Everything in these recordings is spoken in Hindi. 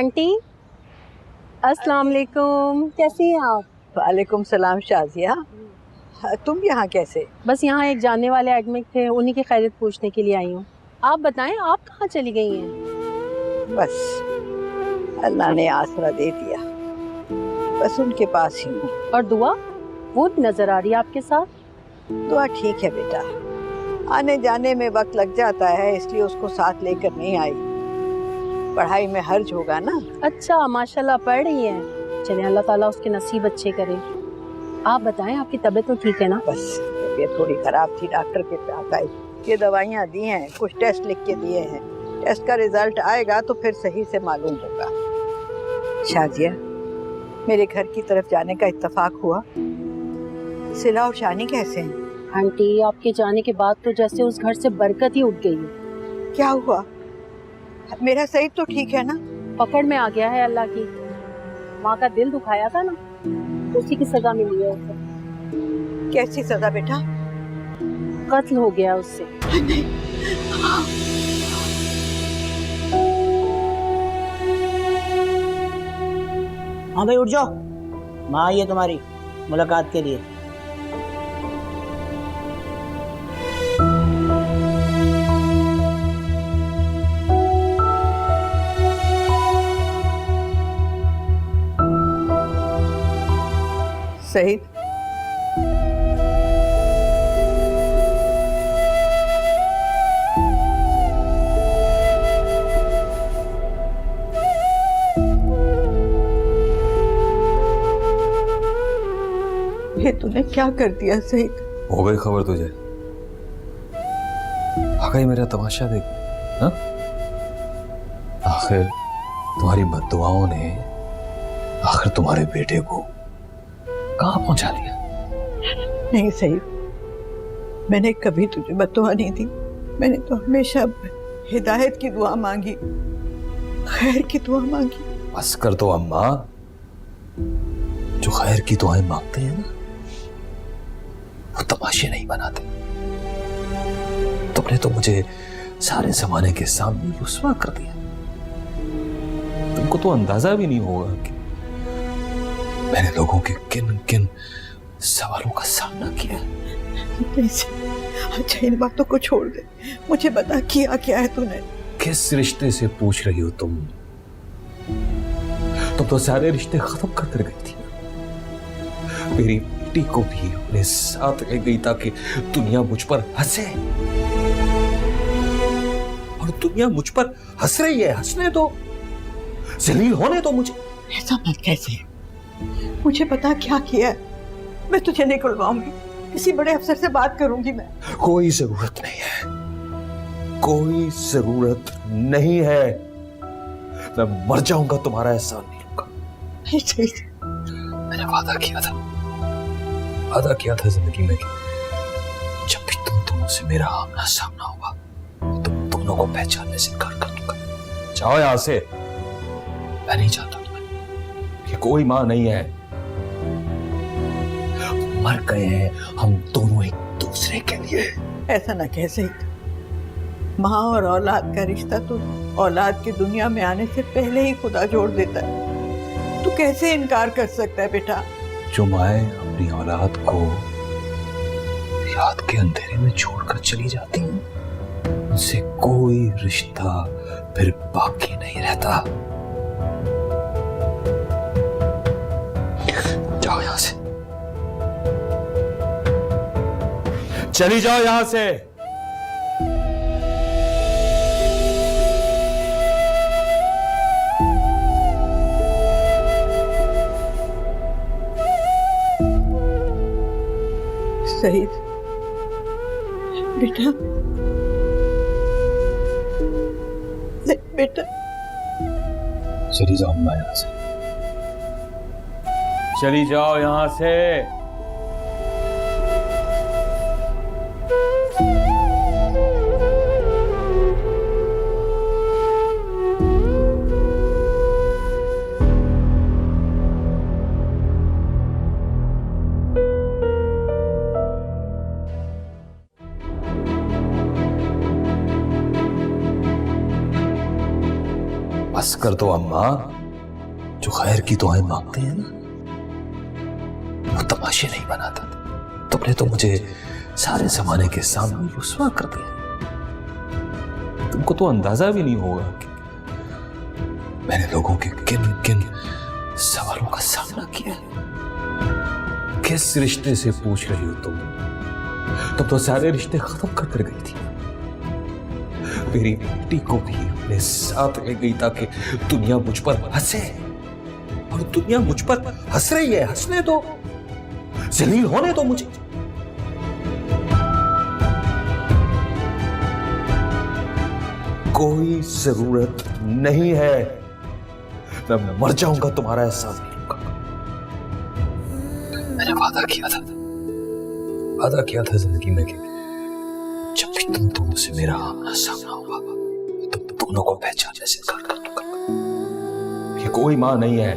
आंटी अस्सलाम वालेकुम, कैसी हैं आप? वालेकुम सलाम शाजिया। तुम यहाँ कैसे? बस यहाँ एक जानने वाले एडमिट थे, उन्हीं की खैरियत पूछने के लिए आई हूँ। आप बताएं, आप कहाँ चली गई हैं? बस अल्लाह ने आसरा दे दिया, बस उनके पास ही हूँ। और दुआ, वो भी नजर आ रही है आपके साथ। दुआ ठीक है बेटा, आने जाने में वक्त लग जाता है, इसलिए उसको साथ लेकर नहीं आई। पढ़ाई में हर्ज होगा ना। अच्छा, माशाल्लाह पढ़ रही हैं। चलिए अल्लाह ताला उसके नसीब अच्छे करे। आप बताएं, आपकी तबीयत तो ठीक है ना? बस तबीयत थोड़ी खराब थी, डॉक्टर के पास आई। ये दवाइयाँ दी हैं, कुछ टेस्ट लिख के दिए हैं। टेस्ट का रिजल्ट आएगा तो फिर सही से मालूम होगा। शाजिया, मेरे घर की तरफ जाने का इत्तेफाक हुआ। सिला और शानी कैसे हैं? आंटी, आपके जाने के बाद तो जैसे उस घर से बरकत ही उठ गई है। क्या हुआ? मेरा सईद तो ठीक है ना? पकड़ में आ गया है अल्लाह की। माँ का दिल दुखाया था ना, तो उसी की सजा मिली है उसे। कैसी सजा बेटा? कत्ल हो गया उससे। हाँ भाई उठ जाओ, माँ आई है तुम्हारी मुलाकात के लिए। सईद, ये तूने क्या कर दिया सईद? हो गई खबर तुझे? आ गई मेरा तमाशा देख। हाँ? आखिर तुम्हारी बद्दुआओं ने आखिर तुम्हारे बेटे को कहाँ पहुंचा दिया? नहीं सईद, मैंने कभी तुझे बद्दुआ नहीं दी। मैंने तो हमेशा हिदायत की दुआ मांगी, खैर की दुआ मांगी। बस कर दो अम्मा, जो खैर की दुआएं मांगते हैं ना, वो तमाशे नहीं बनाते। तुमने तो मुझे सारे जमाने के सामने रुस्वा कर दिया। तुमको तो अंदाजा भी नहीं होगा कि मैंने लोगों के किन किन सवालों का सामना किया। अच्छा, इन बातों को छोड़ दे, मुझे बता किया क्या है तूने? किस रिश्ते से पूछ रही हो तुम? तुम तो सारे रिश्ते खत्म कर गई थी। मेरी बेटी को भी अपने साथ रह गई ताकि दुनिया मुझ पर हंसे, और दुनिया मुझ पर हंस रही है। हंसने दो, जलील होने दो मुझे। ऐसा मत कैसे, मुझे पता क्या किया है। मैं तुझे निकलवाऊंगी, किसी बड़े अफसर से बात करूंगी मैं। कोई जरूरत नहीं है, कोई जरूरत नहीं है। मैं मर जाऊंगा, तुम्हारा एहसान नहीं लूंगा। मैंने वादा किया था जिंदगी में कि जब भी तुम दोनों से मेरा आमना सामना होगा, तुम दोनों को पहचानने से इनकार कर दूंगा। जाओ यहां से, मैं नहीं चाहता तुम्हें कि कोई मां नहीं है। मर गए हैं हम दोनों एक दूसरे के लिए। ऐसा ना कह सईद, माँ और औलाद का रिश्ता तो औलाद की दुनिया में आने से पहले ही खुदा जोड़ देता है। तू कैसे इनकार कर सकता है बेटा? जो माएं अपनी औलाद को रात के अंधेरे में छोड़कर चली जाती हैं, उनसे कोई रिश्ता फिर बाकी नहीं रहता। जाओ यहां से, चली जाओ यहां से। सईद बेटा, बेटा चली जाओ अम्मा यहां से, चली जाओ यहां से। बस कर दो अम्मा, जो खैर की दुआएं मांगते हैं ना, वो तमाशे नहीं बनाता था। तुमने तो मुझे सारे जमाने के सामने रुस्वा कर दिया। तुमको तो अंदाजा भी नहीं होगा कि मैंने लोगों के किन किन सवालों का सामना किया। किस रिश्ते से पूछ रही हो तुम? तुम तो सारे रिश्ते खत्म कर गई थी। मेरी बेटी को भी अपने साथ ले गई ताकि दुनिया मुझ पर हंसे, और दुनिया मुझ पर हंस रही है। हंसने दो, जलील होने दो मुझे। कोई जरूरत नहीं है, मैं मर जाऊंगा तुम्हारा एहसास नहीं लूंगा। मैंने वादा किया था जिंदगी में कि जब भी तुम दोनों से मेरा आमना सामना होगा, तुम दोनों को पहचानने से इनकार कर दूंगा। ये कोई मां नहीं है,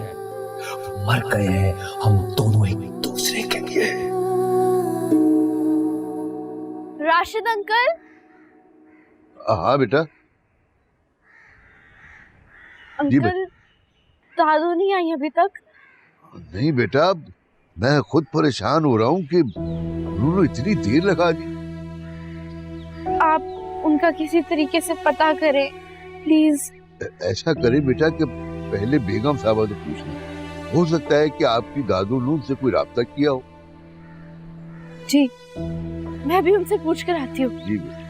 मर गए हैं हम दोनों एक दूसरे के लिए। राशिद अंकल। हाँ बेटा। अंकल, दादू नहीं आई अभी तक? नहीं बेटा, मैं खुद परेशान हो रहा हूँ कि उन्होंने इतनी देर लगा दी। आप उनका किसी तरीके से पता करें प्लीज। ऐसा करे बेटा कि पहले बेगम साहबा से पूछ लें। हो सकता है कि आपकी दादू ने उनसे कोई राब्ता किया हो। जी, मैं भी उनसे पूछ कर आती हूँ। जी बेटा।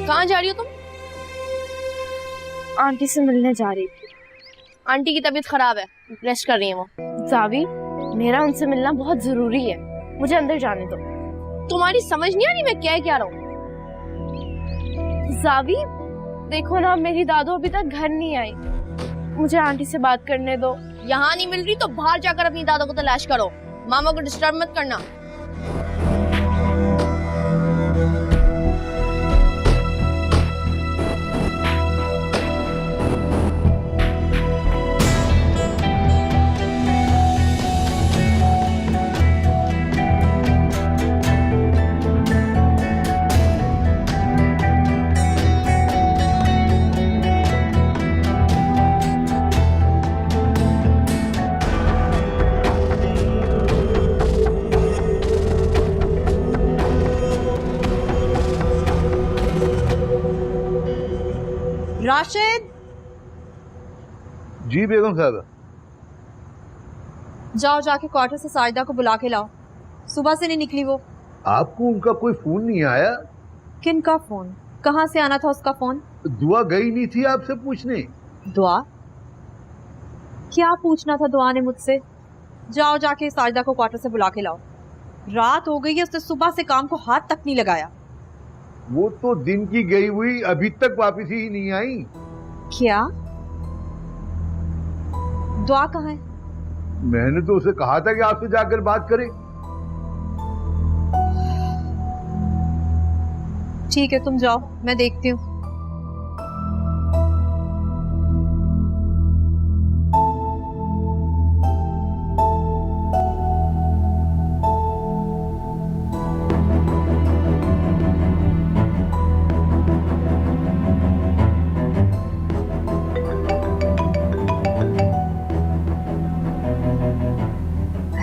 कहाँ जा रही हो तुम? आंटी से मिलने जा रही थी। आंटी की तबीयत खराब है, रेस्ट कर रही है वो। जावी, मेरा उनसे मिलना बहुत जरूरी है, मुझे अंदर जाने दो। तुम्हारी समझ नहीं आ रही मैं क्या रहा हूँ? जावी, देखो ना, मेरी दादू अभी तक घर नहीं आई, मुझे आंटी से बात करने दो। यहाँ नहीं मिल रही तो बाहर जाकर अपनी दादू को तलाश करो, मामा को डिस्टर्ब मत करना। राशिद। जी बेगम साहब। जाओ जाके क्वार्टर से साजिदा को बुला के लाओ, सुबह से नहीं निकली वो। आपको उनका कोई फोन नहीं आया? किन का फोन? कहाँ से आना था उसका फोन? दुआ गई नहीं थी आपसे पूछने? दुआ? क्या पूछना था दुआ ने मुझसे? जाओ जाके साजिदा को क्वार्टर से बुला के लाओ। रात हो गई है, उसने सुबह से काम को हाथ तक नहीं लगाया। वो तो दिन की गई हुई अभी तक वापस ही नहीं आई। क्या? दुआ कहाँ है? मैंने तो उसे कहा था कि आपसे जाकर बात करें। ठीक है, तुम जाओ, मैं देखती हूँ।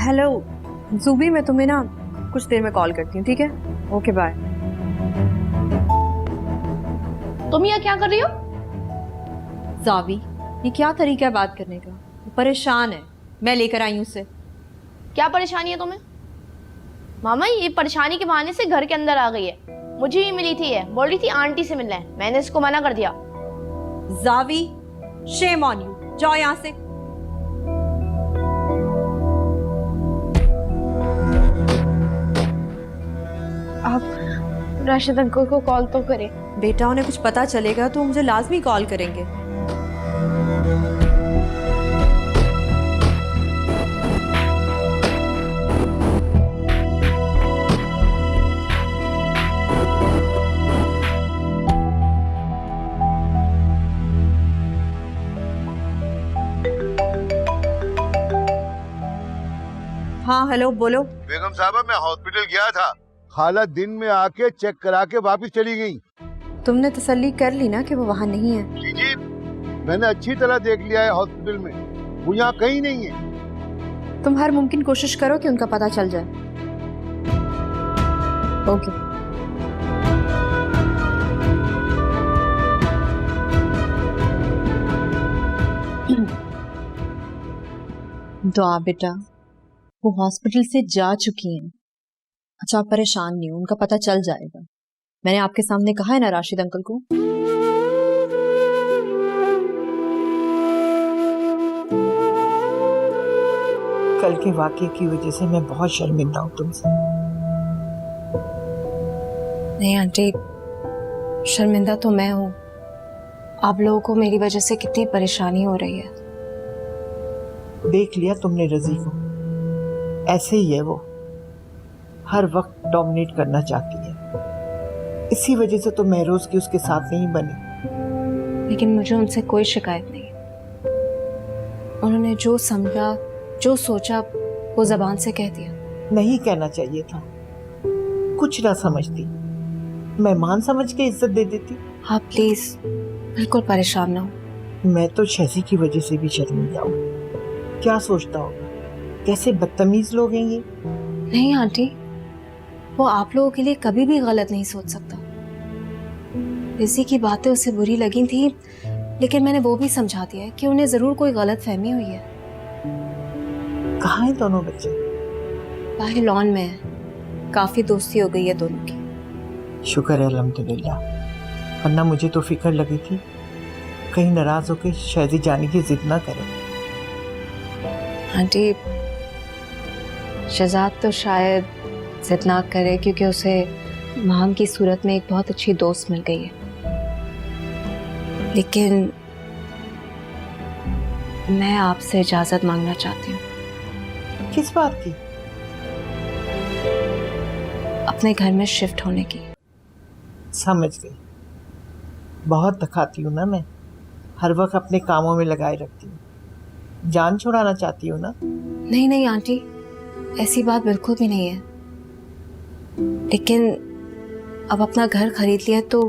हेलो ज़ूबी, मैं तुम्हें ना कुछ देर में कॉल करती हूँ, ठीक है? Okay bye. तुम यहाँ क्या कर रही हो? ज़ावी, ये क्या तरीका है बात करने का? वो परेशान है, मैं लेकर आई हूँ उसे। क्या परेशानी है तुम्हें? मामा, ये परेशानी के बहाने से घर के अंदर आ गई है। मुझे भी मिली थी, ये बोल रही थी आंटी से मिलना है, मैंने इसको मना कर दिया। जावी, शेम ऑन यू, जाओ यहाँ से। आप राशिद अंकल को कॉल तो करें। बेटा, उन्हें कुछ पता चलेगा तो मुझे लाजमी कॉल करेंगे। हाँ हेलो, बोलो। बेगम साहबा, मैं हॉस्पिटल गया था, खाला दिन में आके चेक करा के वापस चली गई। तुमने तसल्ली कर ली ना कि वो वहाँ नहीं है? जी जी, मैंने अच्छी तरह देख लिया है हॉस्पिटल में, वो यहाँ कहीं नहीं है। तुम हर मुमकिन कोशिश करो कि उनका पता चल जाए। ओके। दुआ बेटा, वो हॉस्पिटल से जा चुकी हैं। अच्छा, आप परेशान नहीं हो, उनका पता चल जाएगा। मैंने आपके सामने कहा है ना राशिद अंकल को। कल के वाकये की वजह से मैं बहुत शर्मिंदा हूँ तुमसे। नहीं आंटी, शर्मिंदा तो मैं हूँ। आप लोगों को मेरी वजह से कितनी परेशानी हो रही है। देख लिया तुमने रजी को, ऐसे ही है वो, हर वक्त डोमिनेट करना चाहती है। इसी वजह से तो महरोज की उसके साथ नहीं बनी। लेकिन मुझे उनसे कोई शिकायत नहीं। उन्होंने जो समझा, जो सोचा, वो जबान से कह दिया। नहीं कहना चाहिए था, कुछ ना समझती, मेहमान समझ के इज्जत दे देती। आप प्लीज बिल्कुल परेशान ना हो। मैं तो शहजी की वजह से भी शर्मिंदा हूँ। क्या सोचता होगा, कैसे बदतमीज लोग हैं ये। नहीं आंटी, वो आप लोगों के लिए कभी भी गलत नहीं सोच सकता। रिजी की बातें उसे बुरी लगी थी, लेकिन मैंने वो भी समझा दिया है कि उन्हें जरूर कोई गलत फहमी हुई है। कहाँ हैं दोनों बच्चे? बाहर लॉन में है, काफी दोस्ती हो गई है दोनों की। शुक्र है अल्हम्दुलिल्लाह, वरना मुझे तो फिक्र लगी थी कहीं नाराज होकर शहजी जाने की जिद ना करे। आंटी, शहजाद तो शायद जिद ना करे क्योंकि उसे माम की सूरत में एक बहुत अच्छी दोस्त मिल गई है। लेकिन मैं आपसे इजाजत मांगना चाहती हूँ। किस बात की? अपने घर में शिफ्ट होने की। समझ गई, बहुत थकाती हूँ ना मैं, हर वक्त अपने कामों में लगाए रखती हूँ। जान छुड़ाना चाहती हूँ ना? नहीं नहीं आंटी, ऐसी बात बिल्कुल भी नहीं है। लेकिन अब अपना घर खरीद लिया तो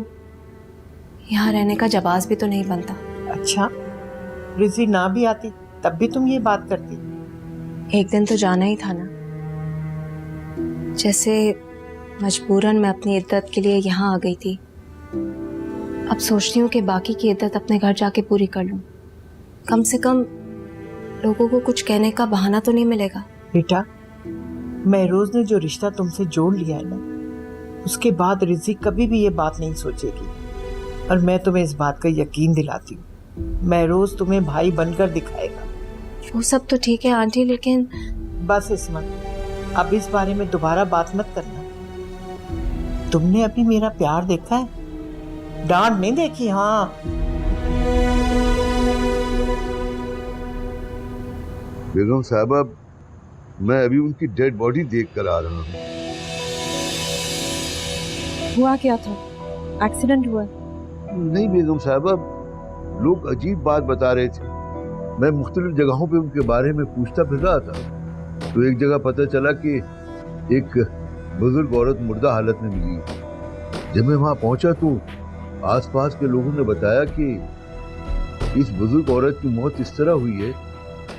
यहाँ रहने का जवाब भी तो नहीं बनता। अच्छा, रिजी ना भी आती तब भी तुम ये बात करती? एक दिन तो जाना ही था ना। जैसे मजबूरन मैं अपनी इद्दत के लिए यहाँ आ गई थी, अब सोचती हूँ कि बाकी की इद्दत अपने घर जाके पूरी कर लूँ। कम से कम लोगों को कुछ कहने का बहाना तो नहीं मिलेगा। बेटा, महरोज ने जो रिश्ता तुमसे जोड़ लिया है ना, उसके बाद रिजी कभी भी ये बात नहीं सोचेगी। और मैं तुम्हें इस बात का यकीन दिलाती हूँ, महरोज तुम्हें भाई बनकर दिखाएगा। वो सब तो ठीक है आंटी, लेकिन बस इस्मत, अब इस बारे में दोबारा बात मत करना। तुमने अभी मेरा प्यार देखा है, डांट नहीं देखी। हाँ, बेगम साहबा, मैं अभी उनकी डेड बॉडी देख कर आ रहा हूँ। हुआ क्या था? एक्सीडेंट हुआ? नहीं बेगम साहबा, लोग अजीब बात बता रहे थे। मैं मुख्तलिफ जगहों पे उनके बारे में पूछता फिर रहा था, तो एक जगह पता चला कि एक बुजुर्ग औरत मुर्दा हालत में मिली। जब मैं वहां पहुंचा तो आसपास के लोगों ने बताया कि इस बुजुर्ग औरत की मौत इस तरह हुई है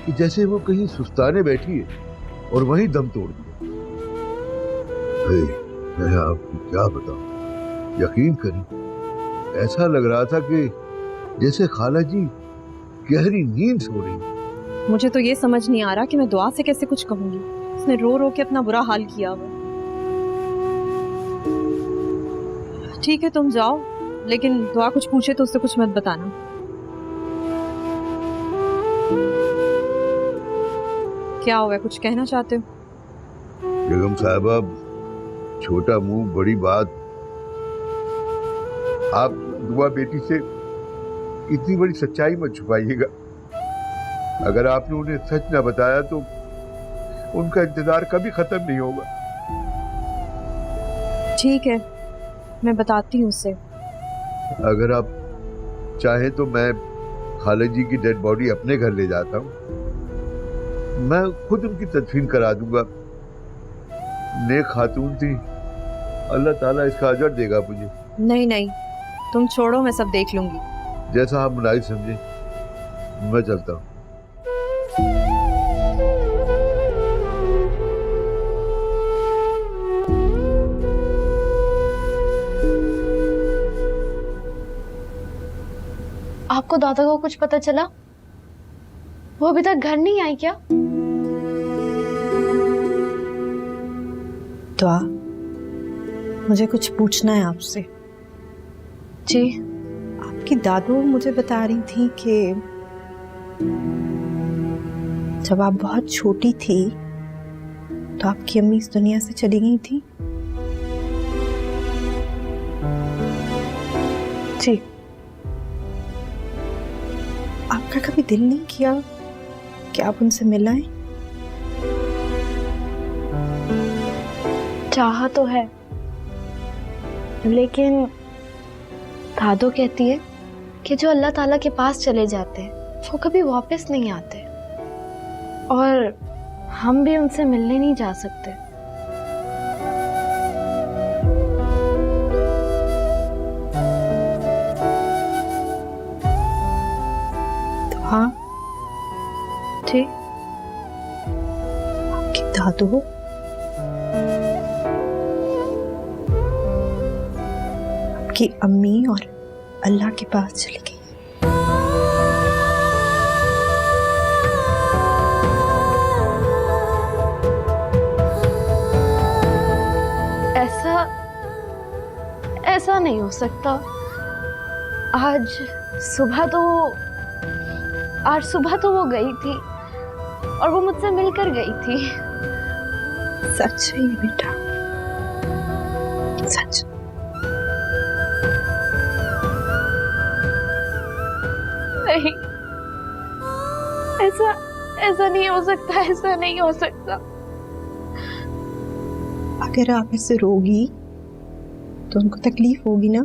कि जैसे वो कहीं सुस्ताने बैठी है और वहीं दम तोड़ दिया। मैं आपको क्या बताऊं, यकीन करें, ऐसा लग रहा था कि जैसे खाला जी गहरी नींद सो रही। मुझे तो ये समझ नहीं आ रहा कि मैं दुआ से कैसे कुछ कहूंगी। उसने रो रो के अपना बुरा हाल किया हुआ। ठीक है, तुम जाओ, लेकिन दुआ कुछ पूछे तो उससे कुछ मत बताना। क्या हुआ, कुछ कहना चाहते हो? बेगम साहबा, छोटा मुंह बड़ी बात। आप दुआ बेटी से इतनी बड़ी सच्चाई मत छुपाइएगा। अगर आपने उन्हें सच न बताया तो उनका इंतजार कभी खत्म नहीं होगा। ठीक है, मैं बताती हूँ उससे। अगर आप चाहें तो मैं खाला जी की डेड बॉडी अपने घर ले जाता हूँ, मैं खुद उनकी तदफीन करा दूंगा। नेक खातून थी, अल्लाह ताला इसका अजर देगा मुझे। नहीं नहीं, तुम छोड़ो, मैं सब देख लूंगी। जैसा आप मुनासिब समझे, मैं चलता हूँ। आपको दादा को कुछ पता चला? वो अभी तक घर नहीं आई क्या? दुआ, मुझे कुछ पूछना है आपसे। जी। आपकी दादू मुझे बता रही थी कि जब आप बहुत छोटी थी तो आपकी अम्मी इस दुनिया से चली गई थी। जी। आपका कभी दिल नहीं किया कि आप उनसे मिलाएं? चाहा तो है, लेकिन दादू कहती है कि जो अल्लाह ताला के पास चले जाते हैं वो कभी वापस नहीं आते, और हम भी उनसे मिलने नहीं जा सकते। तो हाँ जी। आपकी दादू आपकी अम्मी और अल्लाह के पास चली गई। ऐसा नहीं हो सकता। आज सुबह तो वो गई थी और वो मुझसे मिलकर गई थी। सच है ये बेटा, सच। नहीं, ऐसा नहीं हो सकता, ऐसा नहीं हो सकता। अगर आप ऐसे रोगी तो उनको तकलीफ होगी ना।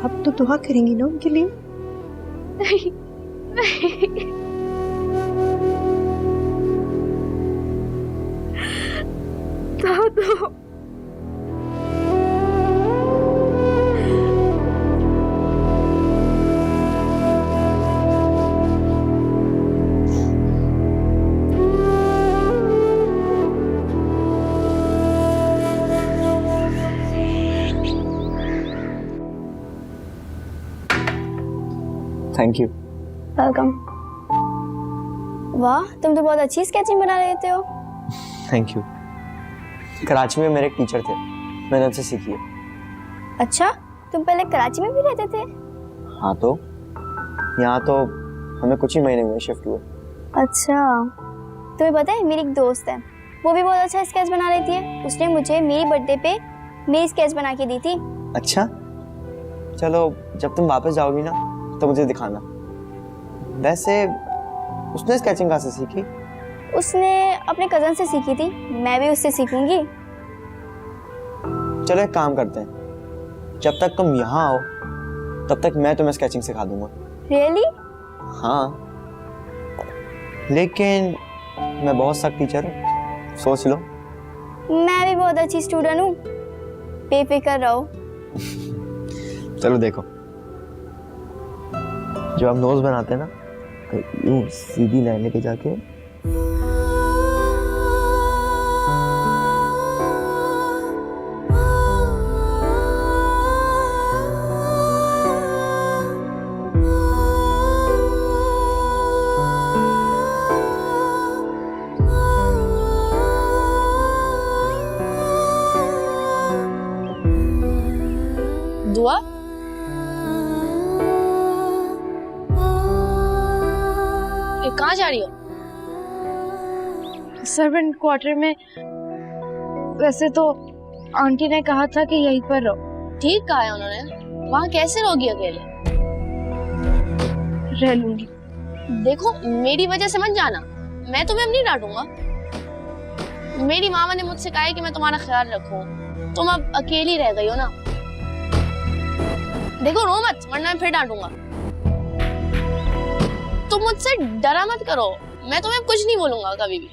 आप तो दुआ करेंगी ना उनके लिए। नहीं, नहीं। दादू, थैंक यू। वेलकम। वाह, तुम तो बहुत अच्छी स्केचिंग बना लेते हो। Thank you. कराची में मेरे एक टीचर थे, मैंने उनसे सीखी है। अच्छा, तुम पहले कराची में भी रहते थे? हाँ, तो यहाँ तो हमें कुछ ही महीने हुए शिफ्ट हुए। अच्छा, तुम्हें पता है मेरी एक दोस्त है, वो भी बहुत अच्छा स्केच बना लेती है। उसने मुझे मेरी बर्थडे पे मेरी स्केच बना के दी थी। अच्छा, चलो जब तुम वापस जाओगी ना तो मुझे दिखाना। वैसे उसने स्केचिंग कहाँ से सीखी? उसने अपने कजन से सीखी थी, मैं भी उससे सीखूंगी। चलो एक काम करते हैं, जब तक तुम यहाँ आओ तब तक मैं तुम्हें स्केचिंग सिखा दूंगा। रियली? हाँ, लेकिन मैं बहुत सख्त टीचर हूँ, सोच लो। मैं भी बहुत अच्छी स्टूडेंट हूँ, बेफिक्र रहो। चलो देखो, जब हम नोज बनाते हैं ना तो यूं सीधी लाइन लेके जाके दुआ, कहाँ जा रही हो? सर्वेंट क्वार्टर में। वैसे तो आंटी ने कहा था कि यहीं पर रहो। ठीक कहा है उन्होंने, वहाँ कैसे रहोगी अकेले? रह लूंगी। देखो, मेरी वजह से मत जाना, मैं तुम्हें अब नहीं डांटूंगा। मेरी मामा ने मुझसे कहा है कि मैं तुम्हारा ख्याल रखूं। तुम अब अकेली रह गई हो ना। देखो, रो मत, वरना मैं फिर डांटूंगा। तुम मुझसे डरा मत करो, मैं तुम्हें कुछ नहीं बोलूंगा कभी भी।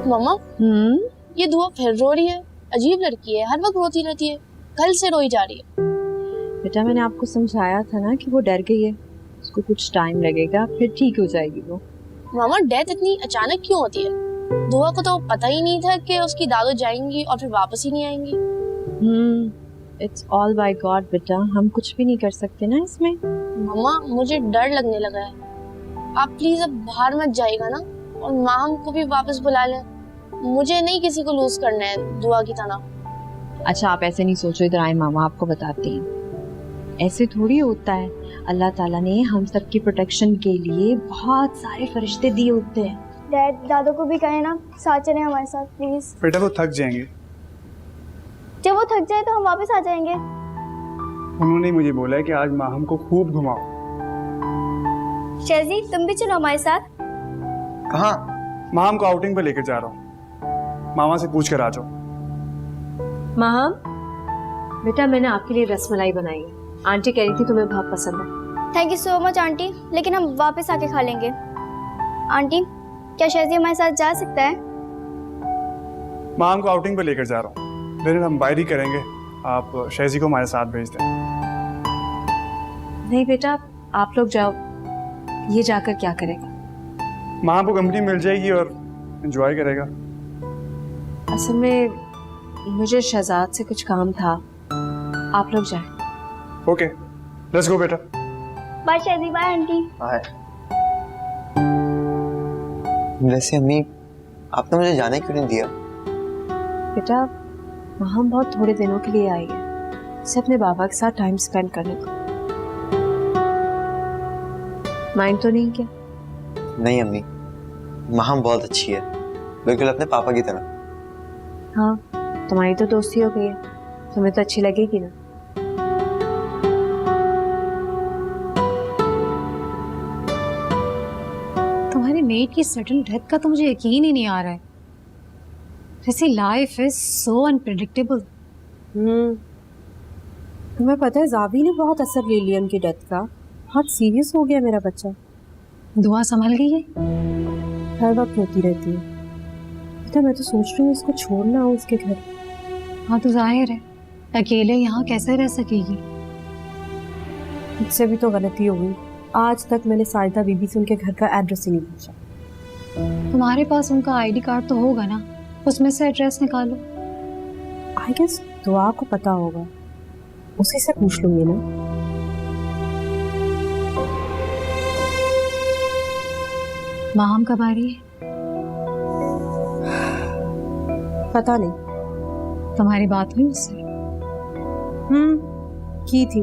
मामा ये धुआं फिर रो रही है। अजीब लड़की है, हर वक्त रोती रहती है, कल से रोई जा रही है। बेटा मैंने आपको समझाया था ना कि वो डर गई है, उसको कुछ टाइम लगेगा फिर ठीक हो जाएगी वो। मामा डेथ इतनी अचानक क्यों होती है? दुआ को तो पता ही नहीं था कि उसकी दादो जाएंगी और फिर वापस ही नहीं आएंगी। इट्स ऑल बाय गॉड बेटा, हम कुछ भी नहीं कर सकते ना इसमें। मामा मुझे डर लगने लगा है, आप प्लीज अब बाहर मत जाइएगा ना, और माम को भी वापस बुला लें। मुझे नहीं किसी को लूज करना है दुआ की तरह। अच्छा आप ऐसे नहीं सोचो, इधर आए मामा आपको बताती हैं। ऐसे थोड़ी होता है, अल्लाह ताला ने हम सब की प्रोटेक्शन के लिए बहुत सारे फरिश्ते दिए होते हैं। डैड दादू को भी कहे ना साथ चले हमारे साथ प्लीज। बेटा वो थक जाएंगे। जब वो थक जाए तो हम वापस आ जाएंगे। उन्होंने मुझे बोला है कि आज माहम को खूब घुमाओ। शेजी तुम भी चलो हमारे साथ। कहाँ? माहम को आउटिंग पे लेकर जा रहा हूँ, मामा से पूछ कर आ जाओ। माहम बेटा मैंने आपके लिए रसमलाई बनाई है, आंटी कह रही थी तुम्हें बहुत पसंद है। Thank you so much aunty, लेकिन हम वापस आके खा लेंगे। आंटी क्या शेजी हमारे साथ जा सकता है? माहम को आउटिंग पे लेकर जा रहा हूँ, फिर हम बाहर ही करेंगे। आप शेजी को हमारे साथ भेज दें। नहीं बेटा आप लोग जाओ, ये जाकर क्या करेगा? माहम को कंपनी मिल जाएगी और एंजॉय करेगा। असल में मुझे शहजाद से कुछ काम था, आप लोग जाएं। ओके लेट्स गो बेटा। बाय शेजी, बाय आंटी। बाय। वैसे अम्मी आपने मुझे जाने क्यों नहीं दिया? बेटा वहाँ बहुत थोड़े दिनों के लिए आई है, उसे अपने बाबा के साथ टाइम स्पेंड करने को। माइंड तो नहीं क्या? नहीं अम्मी, माहम बहुत अच्छी है, बिल्कुल अपने पापा की तरह। हाँ तुम्हारी तो दोस्ती हो गई है, तुम्हें तो अच्छी लगेगी ना। तुम्हारी मेट की सडन डेथ का तो मुझे यकीन ही नहीं आ रहा है। जैसे लाइफ इज सो अनप्रेडिक्टेबल। तुम्हें पता है जावी ने बहुत असर ले लिया उनकी डेथ का, बहुत सीरियस हो गया मेरा बच्चा। दुआ संभल गई है? हर वक्त होती रहती है बेटा, मैं तो सोच रही हूँ इसको छोड़ना हो उसके घर। हाँ तो जाहिर है अकेले यहाँ कैसे रह सकेगी। मुझसे भी तो गलती हो गई, आज तक मैंने साजिदा बीबी से उनके घर का एड्रेस ही नहीं पूछा। तुम्हारे पास उनका आईडी कार्ड तो होगा ना, उसमें से एड्रेस निकालो। आई गेस दुआ को पता होगा, उसी से पूछ लूंगी ना। माहम कब आ रही है? पता नहीं। तुम्हारी बात हुई उससे? की थी,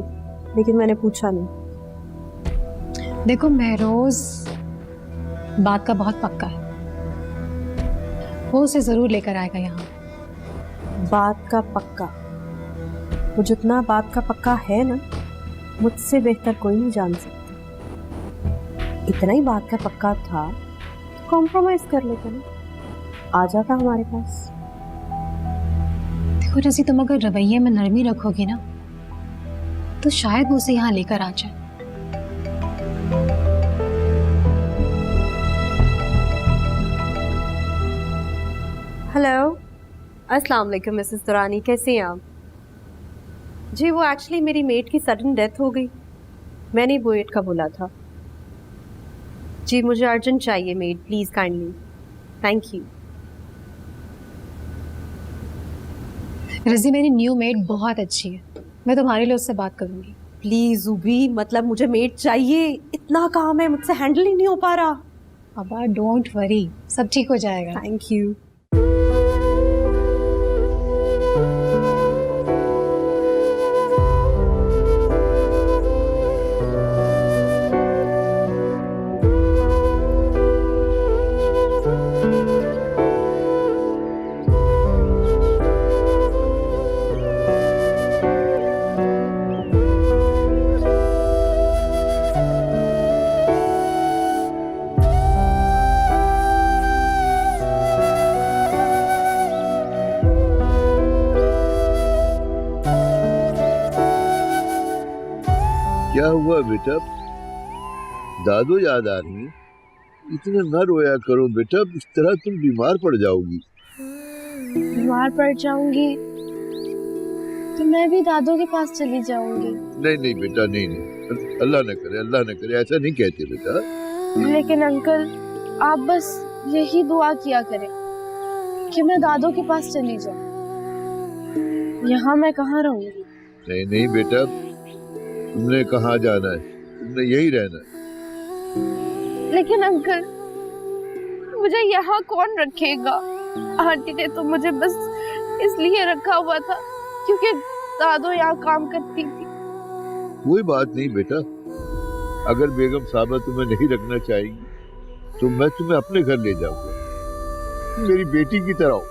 लेकिन मैंने पूछा नहीं। देखो महरोज बात का बहुत पक्का है, वो उसे जरूर लेकर आएगा यहाँ। बात का पक्का? वो जितना बात का पक्का है ना, मुझसे बेहतर कोई नहीं जान सकता। इतना ही बात का पक्का था तो कॉम्प्रोमाइज कर लेता ना, आ जाता हमारे पास। देखो जैसे तुम अगर रवैये में नरमी रखोगी ना, तो शायद वो उसे यहाँ लेकर आ जाए। हेलो, अस्सलाम वालेकुम मिसेस दुरानी, कैसे हैं आप? जी वो एक्चुअली मेरी मेट की सडन डेथ हो गई, मैंने बुएट का बोला था। जी मुझे अर्जेंट चाहिए मेट, प्लीज़ काइंडली, थैंक यू। रजी मेरी न्यू मेट बहुत अच्छी है, मैं तुम्हारे लिए उससे बात करूंगी। प्लीज़ ज़ुबी, मतलब मुझे मेट चाहिए, इतना काम है मुझसे हैंडल ही नहीं हो पा रहा। अब डोंट वरी, सब ठीक हो जाएगा। Thank you. क्या हुआ बेटा, दादू याद आ रही है? इतना न रोया करो बेटा, इस तरह तुम बीमार पड़ जाओगी। बीमार पड़ जाऊंगी तो मैं भी दादू के पास चली जाऊंगी। नहीं नहीं बेटा, नहीं नहीं, अल्लाह न करे, अल्लाह न करे, ऐसा नहीं कहते बेटा। लेकिन अंकल आप बस यही दुआ किया करें कि मैं दादू के पास चली जाऊं। यहाँ मैं कहाँ रहूंगी? नहीं नहीं बेटा, तुमने कहाँ जाना है, तुमने यही रहना है। लेकिन अंकल मुझे यहाँ कौन रखेगा? आंटी ने तो मुझे बस इसलिए रखा हुआ था क्योंकि दादू यहाँ काम करती थी। कोई बात नहीं बेटा, अगर बेगम साहबा तुम्हें नहीं रखना चाहेगी तो मैं तुम्हें अपने घर ले जाऊंगा, मेरी बेटी की तरह हो।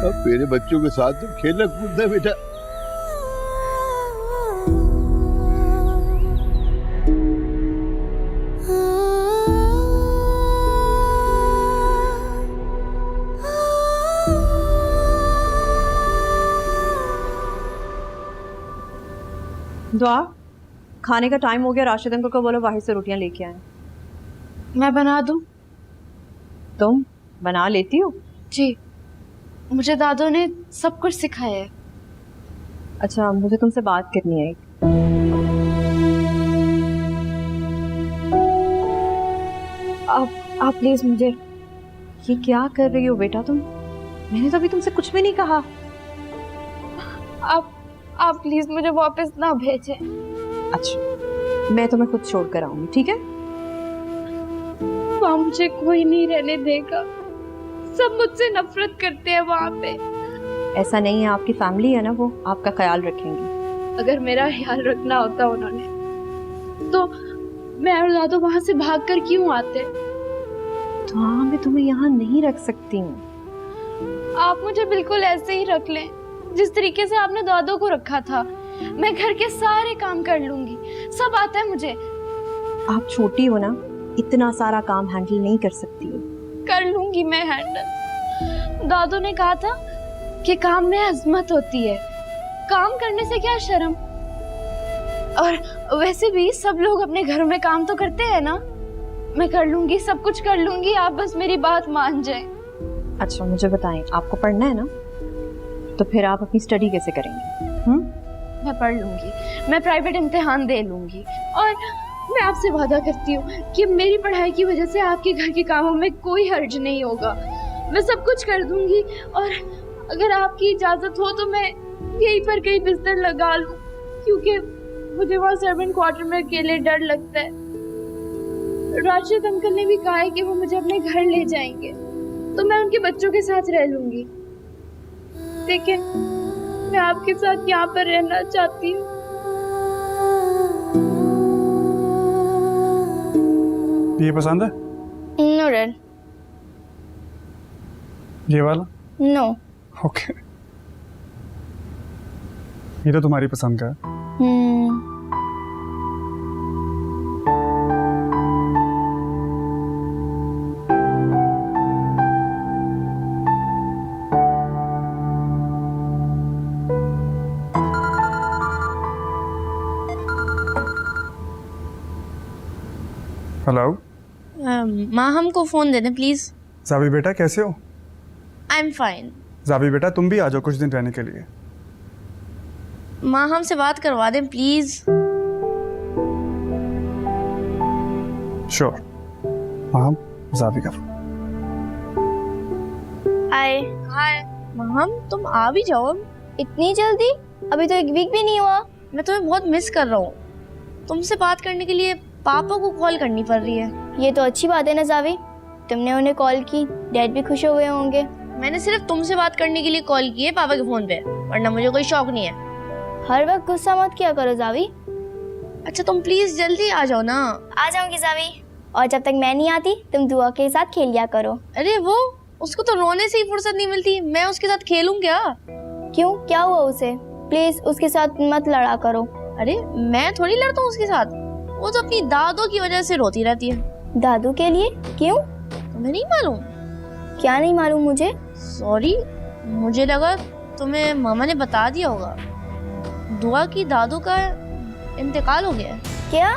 अब मेरे बच्चों के साथ तुम खेलना कूदना बेटा। दुआ, खाने का टाइम हो गया, राशिद अंकल को बोलो बाहर से रोटियां लेके आए। मैं बना दूं? तुम बना लेती हो? जी, मुझे दादू ने सब कुछ सिखाया है। अच्छा, मुझे तुमसे बात करनी है। आप प्लीज मुझे। ये क्या कर रही हो बेटा तुम? मैंने तो अभी तुमसे कुछ भी नहीं कहा। आप प्लीज मुझे वापस ना भेजें। अच्छा, मैं तुम्हें खुद छोड़ कर आऊंगी, ठीक है? वहाँ मुझे कोई नहीं रहने देगा, सब मुझसे नफरत करते हैं वहाँ पे। ऐसा नहीं है, आपकी फैमिली है ना, वो आपका ख्याल रखेंगे। अगर मेरा ख्याल रखना होता उन्होंने तो मैं और दादू वहाँ से भागकर क्यों आते? तो हाँ, मैं तुम्हें यहाँ नहीं रख सकती हूँ। आप मुझे बिल्कुल ऐसे ही रख लें जिस तरीके से आपने दादू को रखा था। मैं घर के सारे काम कर लूंगी, सब आता है मुझे। आप छोटी हो ना, इतना सारा काम हैंडल नहीं कर सकती हो। कर लूंगी मैं हैंडल। दादू ने कहा था कि काम में अजमत होती है, काम करने से क्या शर्म। और वैसे भी सब लोग अपने घरों में काम तो करते हैं ना। मैं कर लूंगी, सब कुछ कर लूंगी, आप बस मेरी बात मान जाएं। अच्छा मुझे बताएं, आपको पढ़ना है ना, तो फिर आप अपनी स्टडी कैसे करेंगे? मैं पढ़ लूंगी, मैं प्राइवेट इम्तिहान दे लूंगी, और मैं आपसे वादा करती हूँ कि मेरी पढ़ाई की वजह से आपके घर के कामों में कोई हर्ज नहीं होगा। मैं सब कुछ कर दूंगी, और अगर आपकी इजाजत हो तो मैं यहीं पर कहीं बिस्तर लगा लूं, क्योंकि मुझे वहाँ सर्वेंट क्वार्टर में अकेले डर लगता है। राशिद अंकल ने भी कहा है कि वो मुझे अपने घर ले जाएंगे, तो मैं उनके बच्चों के साथ रह लूंगी। लेकिन मैं आपके साथ यहाँ पर रहना चाहती हूँ। ये पसंद है? No dad. ये वाला? नो। ओके, ये तो तुम्हारी पसंद का है। हेलो, माँ हमको फोन दे दें प्लीज। जावी बेटा कैसे हो? I am fine. जावी बेटा तुम भी आ जाओ कुछ दिन रहने के लिए। माँ हमसे बात करवा दें प्लीज। श्योर। माँ, जावी का हाय। हाय माँ, हम तुम आ भी जाओ। इतनी जल्दी? अभी तो 1 वीक भी नहीं हुआ। मैं तुम्हें बहुत मिस कर रहा हूँ। तुमसे बात करने के लिए पापा को कॉल करनी पड़ रही है। ये तो अच्छी बात है ना जावी, तुमने उन्हें कॉल की, डैड भी खुश हो गए होंगे। मैंने सिर्फ तुमसे बात करने के लिए कॉल की है पापा के फोन पे, वरना मुझे कोई शौक नहीं है। हर वक्त गुस्सा मत किया करो जावी। अच्छा तुम प्लीज जल्दी आ जाओ ना। आ जाऊंगी जावी, और जब तक मैं नहीं आती तुम दुआ के साथ खेल लिया करो। अरे वो, उसको तो रोने से ही फुर्सत नहीं मिलती, मैं उसके साथ खेलूं क्या? क्यों, क्या हुआ उसे? प्लीज उसके साथ मत लड़ा करो। अरे मैं थोड़ी लड़ता हूँ उसके साथ, वो तो अपनी दादू की वजह से रोती रहती है। दादू के लिए? क्यों? तुम्हें नहीं मालूम? क्या नहीं मालूम मुझे? सॉरी, मुझे लगा तुम्हें मामा ने बता दिया होगा। दुआ की दादू का इंतकाल हो गया है। क्या?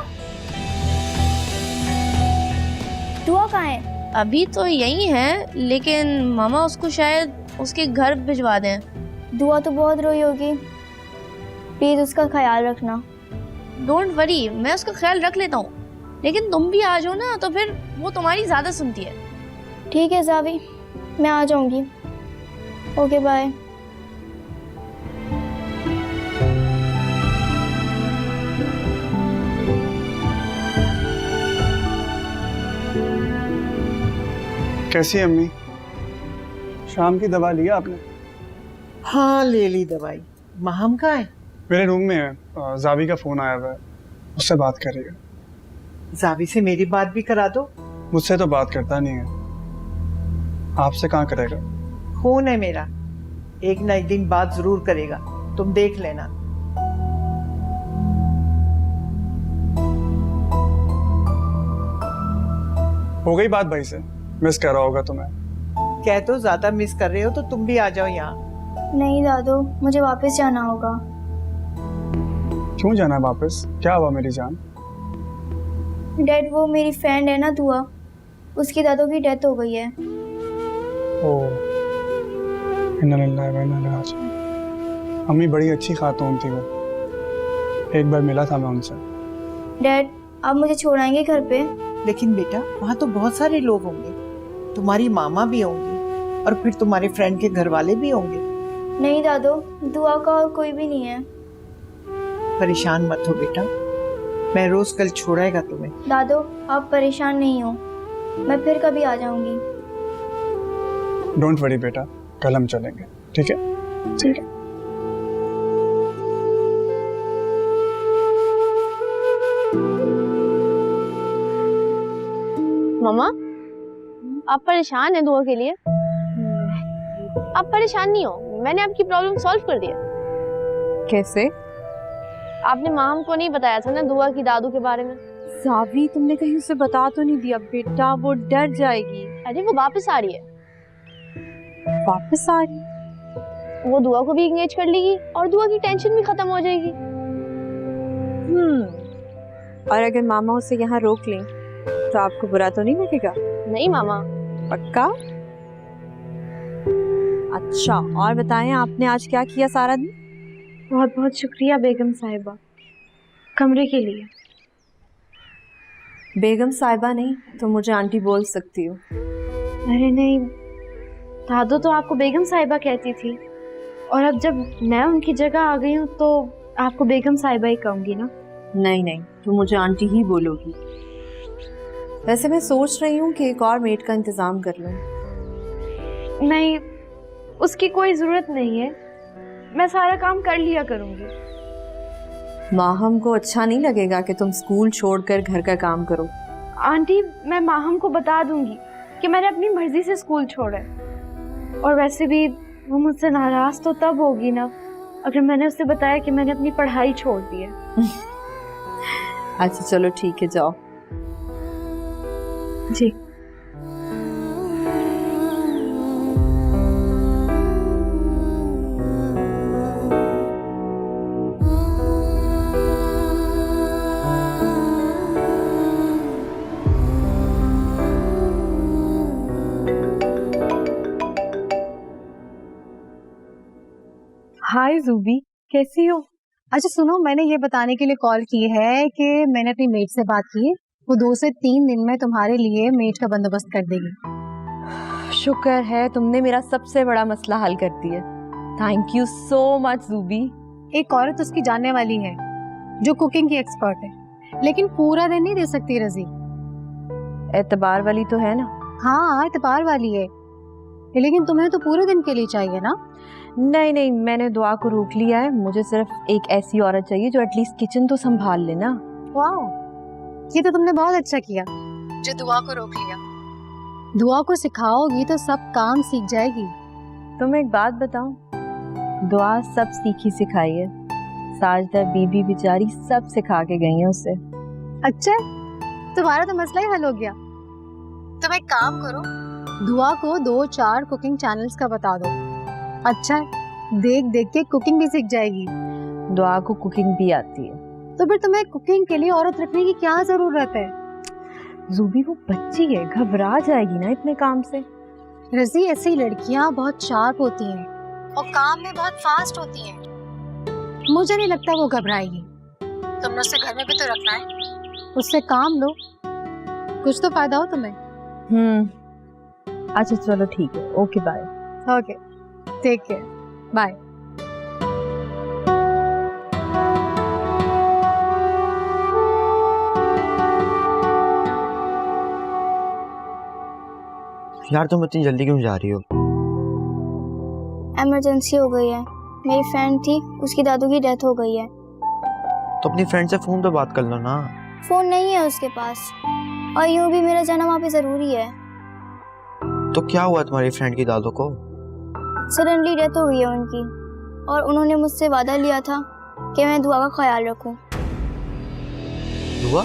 दुआ कहाँ है? अभी तो यही है, लेकिन मामा उसको शायद उसके घर भिजवा दें। दुआ तो बहुत रोई होगी, प्लीज उसका ख्याल रखना। डोंट वरी, मैं उसका ख्याल रख लेता हूँ, लेकिन तुम भी आ जाओ ना, तो फिर वो तुम्हारी ज्यादा सुनती है। ठीक है जावी, मैं आ जाऊंगी। Okay bye. कैसी है अम्मी? शाम की दवा लिया आपने? हाँ ले ली दवाई। माहम कहाँ है? मेरे रूम में है, जावी का फोन आया हुआ है, उससे बात करेगा। जावी से मेरी बात भी करा दो। मुझसे तो बात करता नहीं है, आपसे कहाँ करेगा? फोन है मेरा, एक ना एक दिन बात जरूर करेगा, तुम देख लेना। हो गई बात भाई से? मिस कर रहा होगा तुम्हें। कह तो ज्यादा मिस कर रहे हो तो तुम भी आ जाओ यहाँ। नहीं दादू, मुझे वापस जाना होगा। क्यों जाना है वापस? क्या हुआ मेरी जान? डैड, वो मेरी फ्रेंड है ना दुआ, उसकी दादू की डेथ हो गई है। ओह, इन्ना लिल्लाहि व इन्ना इलैहि राजिऊन। अम्मी बड़ी अच्छी खातून थी वो, एक बार मिला था मैं उनसे। डैड, आप मुझे छोड़ आएंगे घर पे? लेकिन बेटा वहाँ तो बहुत सारे लोग होंगे, तुम्हारी मामा भी होंगी और फिर तुम्हारे फ्रेंड के घर वाले भी होंगे। नहीं दादू, दुआ का और कोई भी नहीं है। परेशान मत हो बेटा, मैं रोज कल छोड़ाएगा तुम्हें। दादू आप परेशान नहीं हो, मैं फिर कभी आ जाऊंगी। डोंट वरी बेटा, कल हम चलेंगे, ठीक है? ठीक है। मामा, आप परेशान हैं दुआ के लिए? आप परेशान नहीं हो, मैंने आपकी प्रॉब्लम सॉल्व कर दिया। कैसे? आपने माम को नहीं बताया था ना दुआ की दादू के बारे में? जावी, तुमने कहीं उसे बता तो नहीं दिया बेटा? वो डर जाएगी। अरे वो वापस आ रही है। वापस आ रही? वो दुआ को भी एंगेज कर लेगी और दुआ की टेंशन भी खत्म हो जाएगी। और अगर मामा उसे यहाँ रोक लें तो आपको बुरा तो नहीं लगेगा? नहीं मामा। पक्का? अच्छा, और बताएं आपने आज क्या किया सारा दिन? बहुत बहुत शुक्रिया बेगम साहिबा, कमरे के लिए। बेगम साहिबा नहीं तो मुझे आंटी बोल सकती हो। अरे नहीं, दादू तो आपको बेगम साहिबा कहती थी, और अब जब मैं उनकी जगह आ गई हूँ तो आपको बेगम साहिबा ही कहूँगी ना। नहीं नहीं, तो मुझे आंटी ही बोलोगी। वैसे मैं सोच रही हूँ कि एक और मेड का इंतजाम कर लूँ। नहीं, उसकी कोई जरूरत नहीं है, मैं सारा काम कर लिया करूँगी। माहम को अच्छा नहीं लगेगा कि तुम स्कूल छोड़कर घर का काम करो। आंटी, मैं माहम को बता दूंगी कि मैंने अपनी मर्जी से स्कूल छोड़ा है, और वैसे भी वो मुझसे नाराज तो तब होगी ना अगर मैंने उससे बताया कि मैंने अपनी पढ़ाई छोड़ दी है। अच्छा चलो ठीक है, जाओ। जी। हाय जूबी, कैसी हो? अच्छा सुनो, मैंने ये बताने के लिए कॉल की है कि मैंने अपनी मेट से बात की है, वो 2 से 3 दिन में तुम्हारे लिए मेट का बंदोबस्त कर देगी। शुक्र है, तुमने मेरा सबसे बड़ा मसला हल कर दिया। Thank you so much जूबी। एक औरत उसकी जानने वाली है जो कुकिंग की एक्सपर्ट है, लेकिन पूरा दिन नहीं दे सकती रजी। एतबार वाली तो है ना? हाँ एतबार वाली है, लेकिन तुम्हें तो पूरे दिन के लिए चाहिए ना। नहीं नहीं, मैंने दुआ को रोक लिया है। मुझे सिर्फ एक ऐसी औरत चाहिए जो एटलीस्ट किचन तो संभाल ले ना। वाह, ये तो तुमने बहुत अच्छा किया जो दुआ को रोक लिया। दुआ को सिखाओगी तो सब काम सीख जाएगी। तुम एक बात बताऊं, दुआ सब सीखी सिखाई है। साजदा बीबी बेचारी सब सिखा के गई है उसे। अच्छा, तुम्हारा तो मसला ही हल हो गया। तुम एक काम करो, दुआ को 2-4 कुकिंग चैनल्स का बता दो। अच्छा, देख देख के कुकिंग भी सीख जाएगी। दुआ को कुकिंग भी आती है। तो फिर तुम्हें कुकिंग के लिए औरत रखने की क्या जरूरत है? जूबी वो बच्ची है, घबरा जाएगी ना इतने काम से। रजी ऐसी लड़कियां बहुत शार्प होती हैं और काम में बहुत फास्ट होती हैं। मुझे नहीं लगता वो घबराएगी। तुमने उसे घर में भी तो रखना है, उससे काम लो, कुछ तो फायदा हो तुम्हें। अच्छा चलो ठीक है, okay bye. Okay, take care, bye. यार तुम इतनी जल्दी क्यों जा रही हो? इमरजेंसी हो गई है। मेरी फ्रेंड थी, उसकी दादू की डेथ हो गई है। तो अपनी फ्रेंड से फोन पे बात कर लो ना। फोन नहीं है उसके पास, और यूं भी मेरा जाना वहाँ पे जरूरी है। तो क्या हुआ तुम्हारी फ्रेंड की दादू को? सडनली डेथ हो गई है उनकी, और उन्होंने मुझसे वादा लिया था कि मैं दुआ का ख्याल रखूं। दुआ?